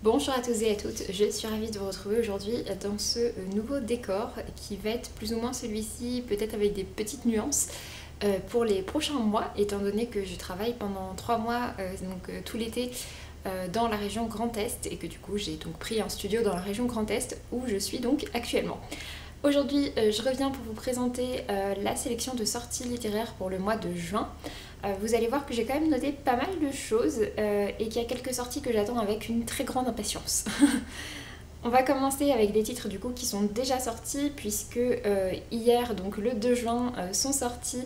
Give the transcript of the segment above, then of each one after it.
Bonjour à tous et à toutes, je suis ravie de vous retrouver aujourd'hui dans ce nouveau décor qui va être plus ou moins celui-ci, peut-être avec des petites nuances pour les prochains mois, étant donné que je travaille pendant 3 mois, tout l'été, dans la région Grand Est, et que du coup j'ai donc pris un studio dans la région Grand Est où je suis donc actuellement. Aujourd'hui, je reviens pour vous présenter la sélection de sorties littéraires pour le mois de juin. Vous allez voir que j'ai quand même noté pas mal de choses et qu'il y a quelques sorties que j'attends avec une très grande impatience. On va commencer avec des titres du coup qui sont déjà sortis puisque hier, donc le 2 juin, sont sortis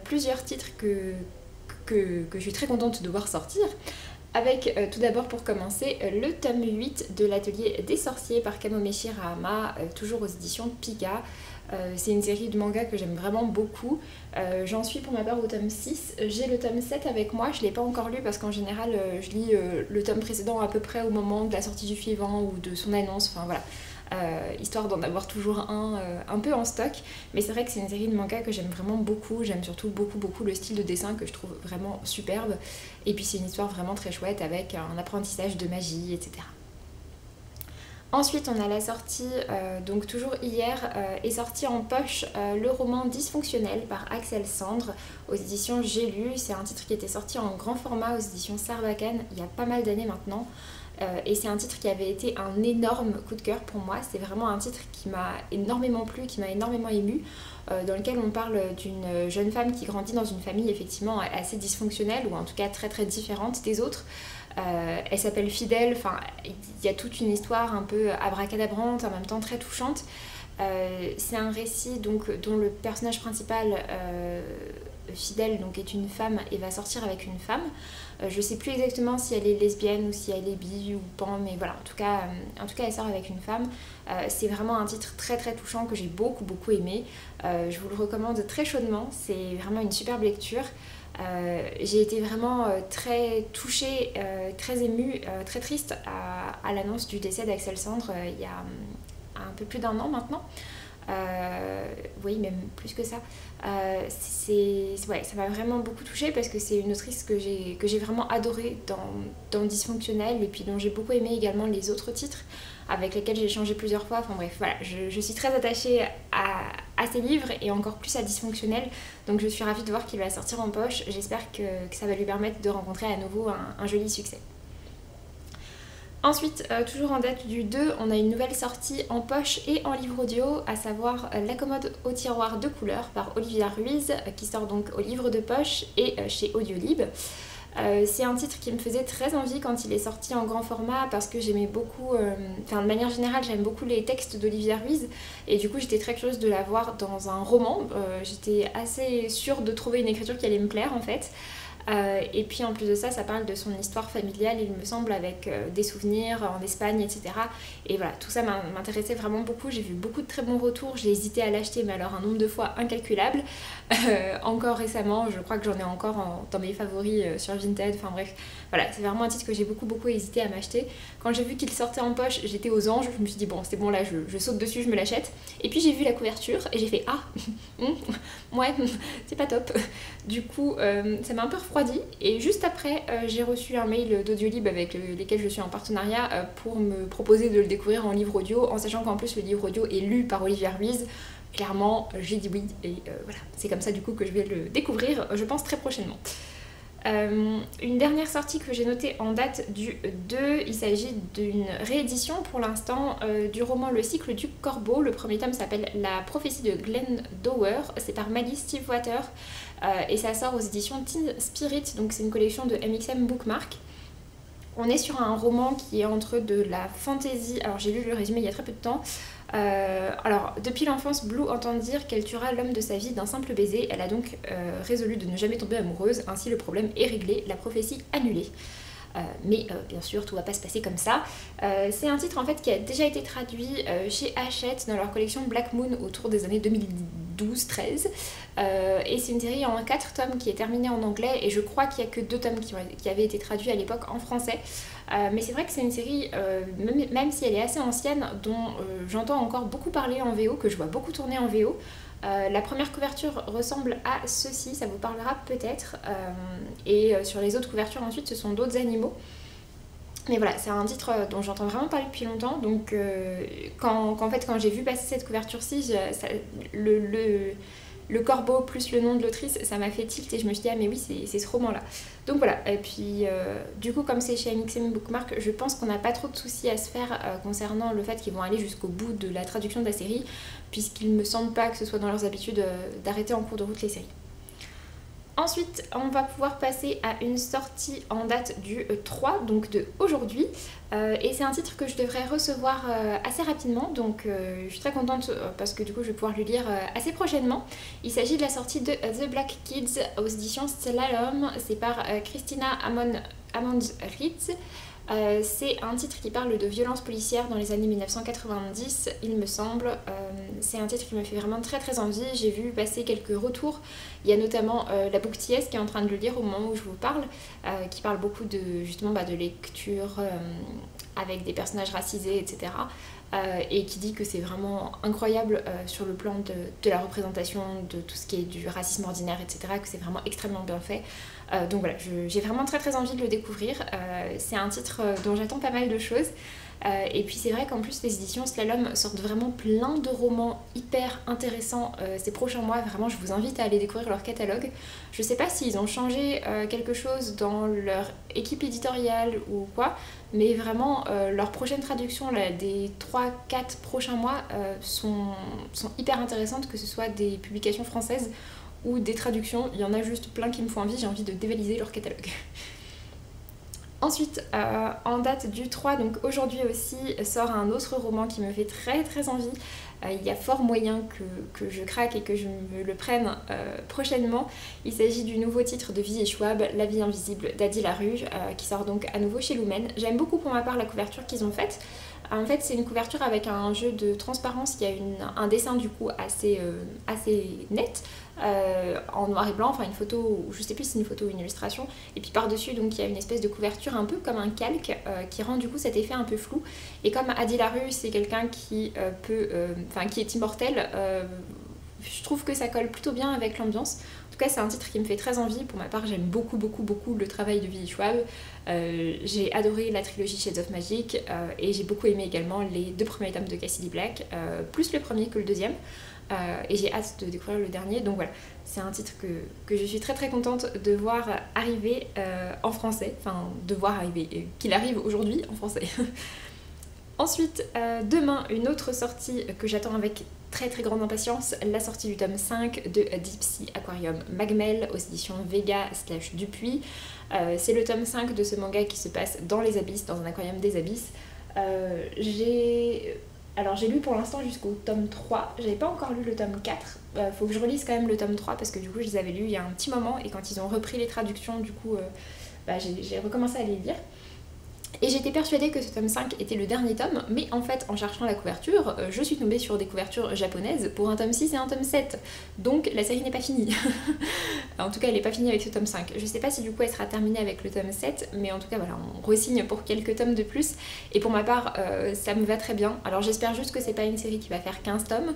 plusieurs titres que je suis très contente de voir sortir. Avec tout d'abord pour commencer le tome 8 de l'atelier des sorciers par Kamomeshi Rahama, toujours aux éditions Pika. C'est une série de mangas que j'aime vraiment beaucoup. J'en suis pour ma part au tome 6. J'ai le tome 7 avec moi, je ne l'ai pas encore lu parce qu'en général je lis le tome précédent à peu près au moment de la sortie du suivant ou de son annonce, enfin voilà. Histoire d'en avoir toujours un peu en stock. Mais c'est vrai que c'est une série de mangas que j'aime vraiment beaucoup. J'aime surtout beaucoup le style de dessin que je trouve vraiment superbe. Et puis c'est une histoire vraiment très chouette avec un apprentissage de magie, etc. Ensuite, on a la sortie, donc toujours hier, est sorti en poche le roman Dysfonctionnel par Axel Sandre aux éditions J'ai lu. C'est un titre qui était sorti en grand format aux éditions Sarbacane il y a pas mal d'années maintenant. Et c'est un titre qui avait été un énorme coup de cœur pour moi. C'est vraiment un titre qui m'a énormément plu, qui m'a énormément émue, dans lequel on parle d'une jeune femme qui grandit dans une famille effectivement assez dysfonctionnelle, ou en tout cas très différente des autres. Elle s'appelle Fidèle, enfin il y a toute une histoire un peu abracadabrante, en même temps très touchante. C'est un récit donc, dont le personnage principal, Fidèle, donc, est une femme et va sortir avec une femme. Je sais plus exactement si elle est lesbienne ou si elle est bi ou pan, mais voilà, en tout cas elle sort avec une femme. C'est vraiment un titre très touchant que j'ai beaucoup aimé. Je vous le recommande très chaudement, c'est vraiment une superbe lecture. J'ai été vraiment très touchée, très émue, très triste à l'annonce du décès d'Axel Sandre il y a un peu plus d'1 an maintenant. Oui, même plus que ça. Ouais, ça m'a vraiment beaucoup touchée parce que c'est une autrice que j'ai vraiment adorée dans Dysfonctionnel, et puis dont j'ai beaucoup aimé également les autres titres avec lesquels j'ai échangé plusieurs fois. Enfin bref, voilà, je suis très attachée à ces livres et encore plus à Dysfonctionnel, donc je suis ravie de voir qu'il va sortir en poche. J'espère que ça va lui permettre de rencontrer à nouveau un joli succès. Ensuite, toujours en date du 2, on a une nouvelle sortie en poche et en livre audio, à savoir La commode au tiroir de couleurs par Olivia Ruiz, qui sort donc au livre de poche et chez Audiolib. C'est un titre qui me faisait très envie quand il est sorti en grand format parce que j'aimais beaucoup, de manière générale j'aime beaucoup les textes d'Olivia Ruiz, et du coup j'étais très curieuse de la voir dans un roman. J'étais assez sûre de trouver une écriture qui allait me plaire en fait. Et puis en plus de ça, ça parle de son histoire familiale, il me semble, avec des souvenirs en Espagne, etc. Et voilà, tout ça m'intéressait vraiment beaucoup. J'ai vu beaucoup de très bons retours, j'ai hésité à l'acheter, mais alors un nombre de fois incalculable. Encore récemment, je crois que j'en ai encore dans mes favoris sur Vinted, enfin bref. Voilà, c'est vraiment un titre que j'ai beaucoup hésité à m'acheter. Quand j'ai vu qu'il sortait en poche, j'étais aux anges, je me suis dit bon, c'est bon, là je saute dessus, je me l'achète. Et puis j'ai vu la couverture et j'ai fait ah, ouais, c'est pas top. Du coup, ça m'a un peu refroidi, et juste après, j'ai reçu un mail d'Audiolib avec lesquels je suis en partenariat pour me proposer de le découvrir en livre audio, en sachant qu'en plus le livre audio est lu par Olivia Ruiz. Clairement, j'ai dit oui, et voilà, c'est comme ça du coup que je vais le découvrir, je pense très prochainement. Une dernière sortie que j'ai notée en date du 2, il s'agit d'une réédition pour l'instant du roman Le cycle du corbeau. Le premier tome s'appelle La prophétie de Glenn Dower, c'est par Maggie Stiefwater et ça sort aux éditions Teen Spirit, donc c'est une collection de MXM Bookmark. On est sur un roman qui est entre de la fantasy, alors j'ai lu le résumé il y a très peu de temps. Alors, depuis l'enfance, Blue entend dire qu'elle tuera l'homme de sa vie d'un simple baiser. Elle a donc résolu de ne jamais tomber amoureuse. Ainsi, le problème est réglé, la prophétie annulée. Mais bien sûr, tout va pas se passer comme ça. C'est un titre en fait qui a déjà été traduit chez Hachette dans leur collection Black Moon autour des années 2012-13. Et c'est une série en 4 tomes qui est terminée en anglais, et je crois qu'il n'y a que 2 tomes qui avaient été traduits à l'époque en français. Mais c'est vrai que c'est une série, même si elle est assez ancienne, dont j'entends encore beaucoup parler en VO, que je vois beaucoup tourner en VO. La première couverture ressemble à ceci, ça vous parlera peut-être. Et sur les autres couvertures ensuite, ce sont d'autres animaux. Mais voilà, c'est un titre dont j'entends vraiment parler depuis longtemps, donc quand j'ai vu passer cette couverture-ci, le corbeau plus le nom de l'autrice, ça m'a fait tilt et je me suis dit ah mais oui c'est ce roman là. Donc voilà, et puis du coup comme c'est chez AMXM Bookmark, je pense qu'on n'a pas trop de soucis à se faire concernant le fait qu'ils vont aller jusqu'au bout de la traduction de la série, puisqu'il me semble pas que ce soit dans leurs habitudes d'arrêter en cours de route les séries. Ensuite, on va pouvoir passer à une sortie en date du 3, donc de aujourd'hui. Et c'est un titre que je devrais recevoir assez rapidement, donc je suis très contente parce que du coup je vais pouvoir le lire assez prochainement. Il s'agit de la sortie de The Black Kids aux éditions Slalom. C'est par Christina Ammons-Ritz. C'est un titre qui parle de violence policière dans les années 1990, il me semble. C'est un titre qui me fait vraiment très très envie. J'ai vu passer quelques retours. Il y a notamment la Bookties qui est en train de le lire au moment où je vous parle, qui parle beaucoup de justement de lecture avec des personnages racisés, etc. Et qui dit que c'est vraiment incroyable sur le plan de la représentation de tout ce qui est du racisme ordinaire, etc. Que c'est vraiment extrêmement bien fait. Donc voilà, j'ai vraiment très très envie de le découvrir. C'est un titre dont j'attends pas mal de choses. Et puis c'est vrai qu'en plus les éditions Slalom sortent vraiment plein de romans hyper intéressants ces prochains mois. Vraiment je vous invite à aller découvrir leur catalogue. Je sais pas s'ils ont changé quelque chose dans leur équipe éditoriale ou quoi, mais vraiment leurs prochaines traductions là, des 3-4 prochains mois sont hyper intéressantes, que ce soit des publications françaises ou des traductions. Il y en a juste plein qui me font envie, j'ai envie de dévaliser leur catalogue. Ensuite, en date du 3, donc aujourd'hui aussi, sort un autre roman qui me fait très très envie. Il y a fort moyen que je craque et que je me le prenne prochainement. Il s'agit du nouveau titre de Vie et Schwab, La vie invisible d'Adi Larue, qui sort donc à nouveau chez Lumen. J'aime beaucoup pour ma part la couverture qu'ils ont faite. En fait, c'est une couverture avec un jeu de transparence. Il y a un dessin du coup assez net, en noir et blanc, enfin une photo, je sais plus si c'est une photo ou une illustration. Et puis par-dessus, donc il y a une espèce de couverture un peu comme un calque qui rend du coup cet effet un peu flou. Et comme Adi Larue, c'est quelqu'un qui qui est immortel, je trouve que ça colle plutôt bien avec l'ambiance. En tout cas, c'est un titre qui me fait très envie. Pour ma part, j'aime beaucoup le travail de Vie Schwab. J'ai adoré la trilogie Shades of Magic et j'ai beaucoup aimé également les 2 premiers tomes de Cassidy Black, plus le premier que le deuxième. Et j'ai hâte de découvrir le dernier. Donc voilà, c'est un titre que je suis très très contente de voir arriver en français. Enfin, de voir arriver, qu'il arrive aujourd'hui en français. Ensuite, demain, une autre sortie que j'attends avec très très grande impatience, la sortie du tome 5 de Deep Sea Aquarium Magmel aux éditions Vega/Dupuis. C'est le tome 5 de ce manga qui se passe dans les abysses, dans un aquarium des abysses. J'ai lu pour l'instant jusqu'au tome 3, j'avais pas encore lu le tome 4, faut que je relise quand même le tome 3 parce que du coup je les avais lus il y a un petit moment et quand ils ont repris les traductions du coup j'ai recommencé à les lire. Et j'étais persuadée que ce tome 5 était le dernier tome, mais en fait, en cherchant la couverture, je suis tombée sur des couvertures japonaises pour un tome 6 et un tome 7. Donc la série n'est pas finie. En tout cas, elle n'est pas finie avec ce tome 5. Je sais pas si du coup elle sera terminée avec le tome 7, mais en tout cas, voilà, on re-signe pour quelques tomes de plus. Et pour ma part, ça me va très bien. Alors j'espère juste que c'est pas une série qui va faire 15 tomes.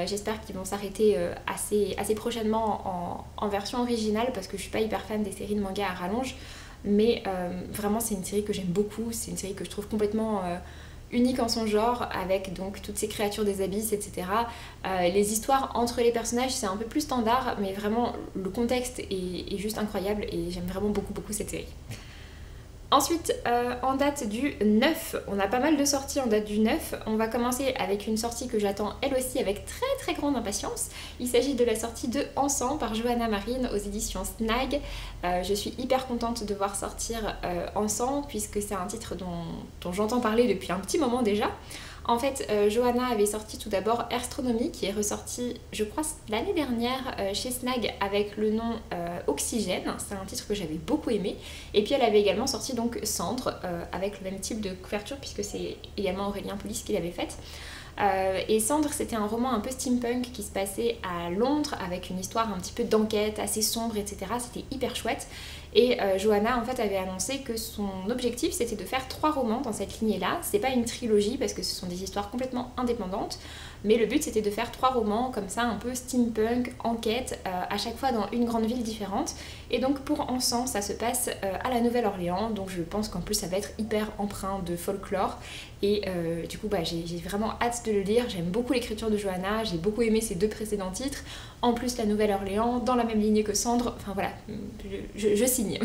J'espère qu'ils vont s'arrêter assez prochainement en version originale, parce que je suis pas hyper fan des séries de manga à rallonge. Mais vraiment c'est une série que j'aime beaucoup, c'est une série que je trouve complètement unique en son genre, avec donc toutes ces créatures des abysses, etc. Les histoires entre les personnages c'est un peu plus standard, mais vraiment le contexte est juste incroyable et j'aime vraiment beaucoup cette série. Ensuite, en date du 9, on a pas mal de sorties en date du 9. On va commencer avec une sortie que j'attends elle aussi avec très très grande impatience. Il s'agit de la sortie de Encens par Johanna Marine aux éditions Snag. Je suis hyper contente de voir sortir Encens puisque c'est un titre dont j'entends parler depuis un petit moment déjà. En fait, Johanna avait sorti tout d'abord Astronomie qui est ressorti, je crois, l'année dernière chez Snag avec le nom Oxygène. C'est un titre que j'avais beaucoup aimé. Et puis elle avait également sorti donc Cendre avec le même type de couverture puisque c'est également Aurélien Polis qui l'avait faite. Et Cendre, c'était un roman un peu steampunk qui se passait à Londres avec une histoire un petit peu d'enquête assez sombre, etc. C'était hyper chouette. Et Johanna en fait avait annoncé que son objectif c'était de faire 3 romans dans cette lignée-là. C'est pas une trilogie parce que ce sont des histoires complètement indépendantes, mais le but c'était de faire 3 romans comme ça un peu steampunk, enquête, à chaque fois dans une grande ville différente. Et donc pour Encens ça se passe à la Nouvelle-Orléans, donc je pense qu'en plus ça va être hyper empreint de folklore. Et du coup j'ai vraiment hâte de le lire. J'aime beaucoup l'écriture de Johanna, j'ai beaucoup aimé ses 2 précédents titres. En plus la Nouvelle-Orléans, dans la même lignée que Cendre, enfin voilà, je signe.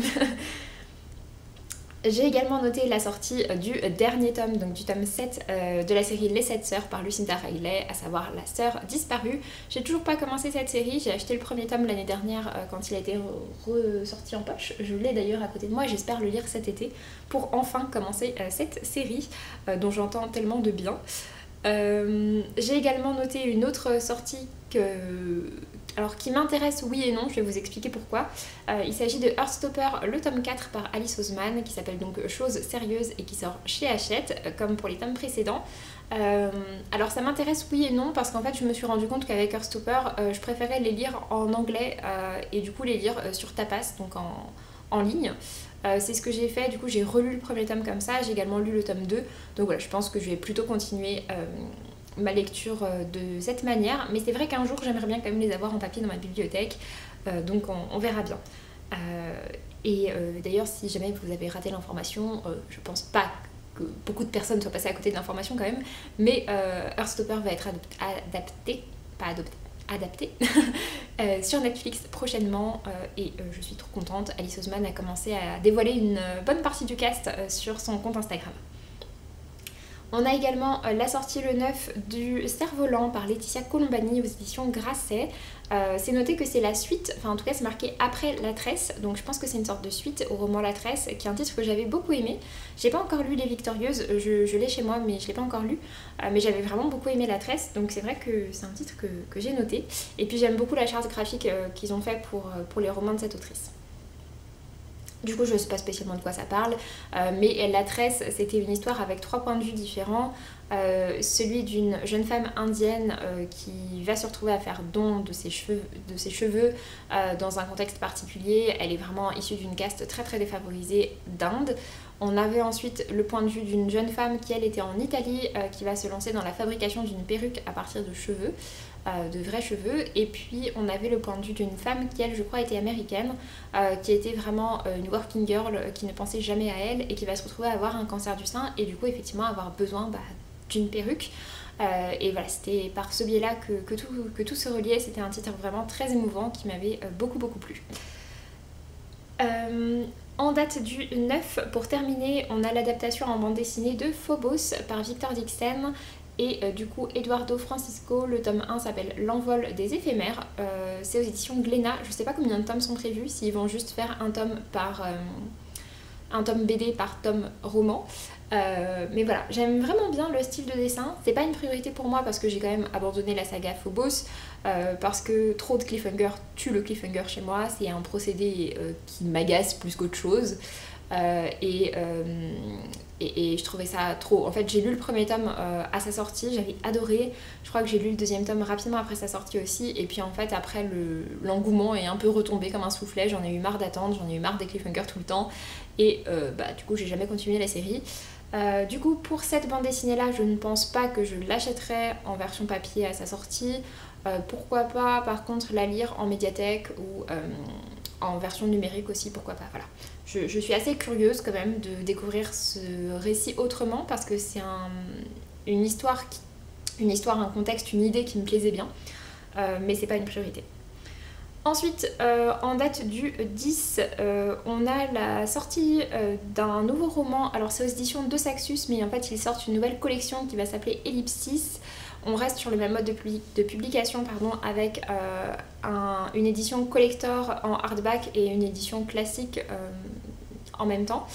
J'ai également noté la sortie du dernier tome, donc du tome 7 de la série Les 7 Sœurs par Lucinda Riley, à savoir La Sœur Disparue. J'ai toujours pas commencé cette série, j'ai acheté le premier tome l'année dernière quand il a été ressorti en poche. Je l'ai d'ailleurs à côté de moi, j'espère le lire cet été pour enfin commencer cette série dont j'entends tellement de bien. J'ai également noté une autre sortie qui m'intéresse oui et non, je vais vous expliquer pourquoi. Il s'agit de Heartstopper, le tome 4 par Alice Oseman, qui s'appelle donc Choses sérieuses et qui sort chez Hachette, comme pour les tomes précédents. Alors ça m'intéresse oui et non, parce qu'en fait je me suis rendu compte qu'avec Heartstopper, je préférais les lire en anglais et du coup les lire sur Tapas, donc en ligne. C'est ce que j'ai fait, du coup j'ai relu le premier tome comme ça, j'ai également lu le tome 2, donc voilà, je pense que je vais plutôt continuer ma lecture de cette manière, mais c'est vrai qu'un jour j'aimerais bien quand même les avoir en papier dans ma bibliothèque, donc on verra bien. D'ailleurs si jamais vous avez raté l'information, je pense pas que beaucoup de personnes soient passées à côté de l'information quand même, mais Heartstopper va être adapté sur Netflix prochainement et je suis trop contente. Alice Oseman a commencé à dévoiler une bonne partie du cast sur son compte Instagram. On a également la sortie le 9 du Cerf-Volant par Laetitia Colombani aux éditions Grasset. C'est noté que c'est la suite, enfin en tout cas c'est marqué après La Tresse, donc je pense que c'est une sorte de suite au roman La Tresse, qui est un titre que j'avais beaucoup aimé. J'ai pas encore lu Les Victorieuses, je l'ai chez moi mais je l'ai pas encore lu, mais j'avais vraiment beaucoup aimé La Tresse, donc c'est vrai que c'est un titre que j'ai noté. Et puis j'aime beaucoup la charte graphique qu'ils ont fait pour les romans de cette autrice. Du coup, je ne sais pas spécialement de quoi ça parle, mais La Tresse, c'était une histoire avec 3 points de vue différents. Celui d'une jeune femme indienne qui va se retrouver à faire don de ses cheveux dans un contexte particulier. Elle est vraiment issue d'une caste très très défavorisée d'Inde. On avait ensuite le point de vue d'une jeune femme qui elle était en Italie, qui va se lancer dans la fabrication d'une perruque à partir de cheveux. De vrais cheveux, et puis on avait le point de vue d'une femme qui elle je crois était américaine, qui était vraiment une working girl qui ne pensait jamais à elle et qui va se retrouver à avoir un cancer du sein et du coup effectivement avoir besoin d'une perruque. Et voilà, c'était par ce biais là que tout se reliait. C'était un titre vraiment très émouvant qui m'avait beaucoup plu. En date du 9, pour terminer, on a l'adaptation en bande dessinée de Phobos par Victor Dixon. Et du coup, Eduardo Francisco, le tome 1 s'appelle L'envol des éphémères. C'est aux éditions Glénat. Je sais pas combien de tomes sont prévus, s'ils vont juste faire un tome BD par tome roman. Mais voilà, j'aime vraiment bien le style de dessin. C'est pas une priorité pour moi parce que j'ai quand même abandonné la saga Phobos, parce que trop de cliffhanger tue le cliffhanger chez moi. C'est un procédé qui m'agace plus qu'autre chose. Et je trouvais ça trop. En fait, j'ai lu le premier tome à sa sortie, j'avais adoré. Je crois que j'ai lu le deuxième tome rapidement après sa sortie aussi. Et puis en fait, après, l'engouement est un peu retombé comme un soufflet. J'en ai eu marre d'attendre, j'en ai eu marre des cliffhangers tout le temps. Et du coup, j'ai jamais continué la série. Du coup, pour cette bande dessinée là, je ne pense pas que je l'achèterai en version papier à sa sortie. Pourquoi pas, par contre, la lire en médiathèque ou en version numérique aussi, pourquoi pas, voilà. Je suis assez curieuse quand même de découvrir ce récit autrement parce que c'est une histoire, un contexte, une idée qui me plaisait bien, mais c'est pas une priorité. Ensuite, en date du 10, on a la sortie d'un nouveau roman. Alors c'est aux éditions de Saxus, mais en fait ils sortent une nouvelle collection qui va s'appeler Ellipsis. On reste sur le même mode de publication avec une édition collector en hardback et une édition classique en même temps.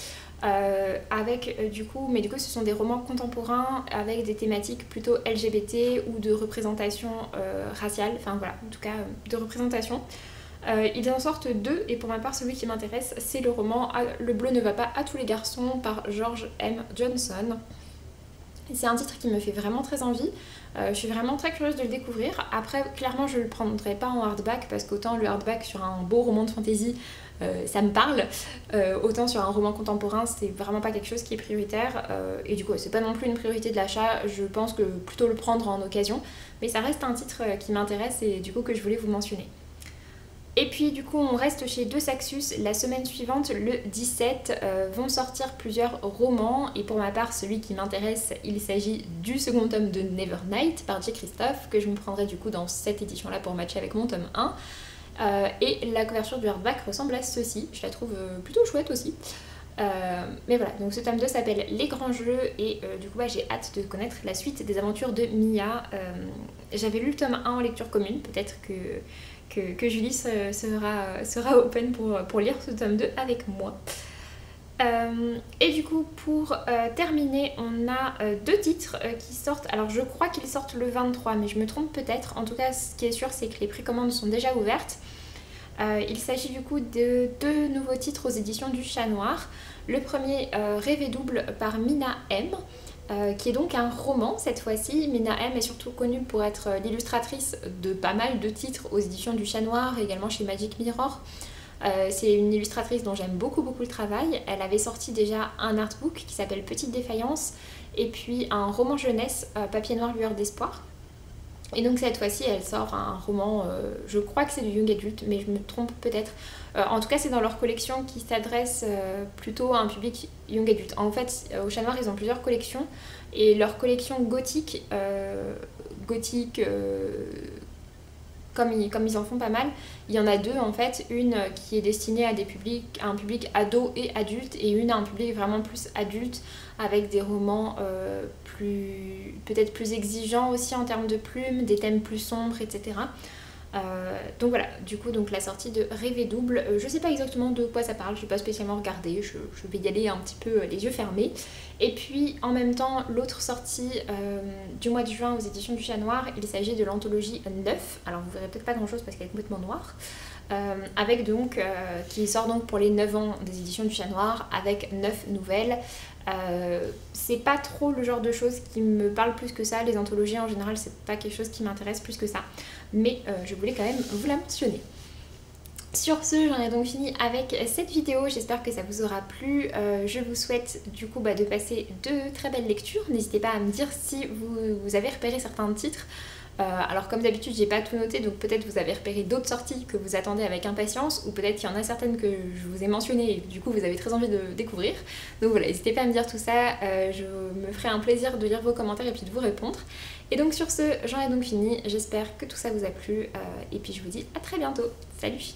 Du coup ce sont des romans contemporains avec des thématiques plutôt LGBT ou de représentation raciale, enfin voilà, en tout cas de représentation. Ils en sortent 2 et pour ma part celui qui m'intéresse c'est le roman Le bleu ne va pas à tous les garçons par George M. Johnson. C'est un titre qui me fait vraiment très envie, je suis vraiment très curieuse de le découvrir. Après clairement je le prendrai pas en hardback parce qu'autant le hardback sur un beau roman de fantasy ça me parle. Autant sur un roman contemporain, c'est vraiment pas quelque chose qui est prioritaire. Et du coup, c'est pas non plus une priorité de l'achat. Je pense que plutôt le prendre en occasion. Mais ça reste un titre qui m'intéresse et du coup que je voulais vous mentionner. Et puis du coup on reste chez De Saxus. La semaine suivante, le 17, vont sortir plusieurs romans. Et pour ma part, celui qui m'intéresse, il s'agit du second tome de Nevernight par J. Christophe, que je me prendrai du coup dans cette édition-là pour matcher avec mon tome 1. Et la couverture du hardback ressemble à ceci. Je la trouve plutôt chouette aussi. Mais voilà, donc ce tome 2 s'appelle Les Grands Jeux et du coup j'ai hâte de connaître la suite des aventures de Mia. J'avais lu le tome 1 en lecture commune, peut-être que Julie sera open pour lire ce tome 2 avec moi. Et du coup pour terminer, on a deux titres qui sortent. Alors je crois qu'ils sortent le 23, mais je me trompe peut-être. En tout cas, ce qui est sûr, c'est que les précommandes sont déjà ouvertes. Il s'agit du coup de deux nouveaux titres aux éditions du Chat Noir. Le premier, Rêver double par Mina M, qui est donc un roman cette fois-ci. Mina M est surtout connue pour être l'illustratrice de pas mal de titres aux éditions du Chat Noir, également chez Magic Mirror. C'est une illustratrice dont j'aime beaucoup le travail. Elle avait sorti déjà un artbook qui s'appelle Petite Défaillance et puis un roman jeunesse, Papier noir lueur d'espoir. Et donc cette fois-ci elle sort un roman, je crois que c'est du young adult mais je me trompe peut-être. En tout cas c'est dans leur collection qui s'adresse plutôt à un public young adult. En fait au Chat Noir ils ont plusieurs collections et leur collection gothique, comme ils en font pas mal, il y en a deux en fait, une qui est destinée à un public ado et adulte et une à un public vraiment plus adulte avec des romans peut-être plus exigeants aussi en termes de plumes, des thèmes plus sombres, etc. Donc voilà, du coup donc la sortie de Rêver double, je sais pas exactement de quoi ça parle, je n'ai pas spécialement regardé, je vais y aller un petit peu les yeux fermés. Et puis en même temps l'autre sortie du mois de juin aux éditions du Chat Noir, il s'agit de l'anthologie 9, alors vous verrez peut-être pas grand chose parce qu'elle est complètement noire, avec donc qui sort donc pour les 9 ans des éditions du Chat Noir avec 9 nouvelles. C'est pas trop le genre de choses qui me parle plus que ça, les anthologies en général c'est pas quelque chose qui m'intéresse plus que ça, mais je voulais quand même vous la mentionner. Sur ce, j'en ai donc fini avec cette vidéo, j'espère que ça vous aura plu. Je vous souhaite du coup de passer de très belles lectures. N'hésitez pas à me dire si vous avez repéré certains titres. Alors comme d'habitude j'ai pas tout noté, donc peut-être vous avez repéré d'autres sorties que vous attendez avec impatience, ou peut-être qu'il y en a certaines que je vous ai mentionnées et du coup vous avez très envie de découvrir. Donc voilà, n'hésitez pas à me dire tout ça, je me ferai un plaisir de lire vos commentaires et puis de vous répondre. Et donc sur ce, j'en ai donc fini, j'espère que tout ça vous a plu et puis je vous dis à très bientôt. Salut!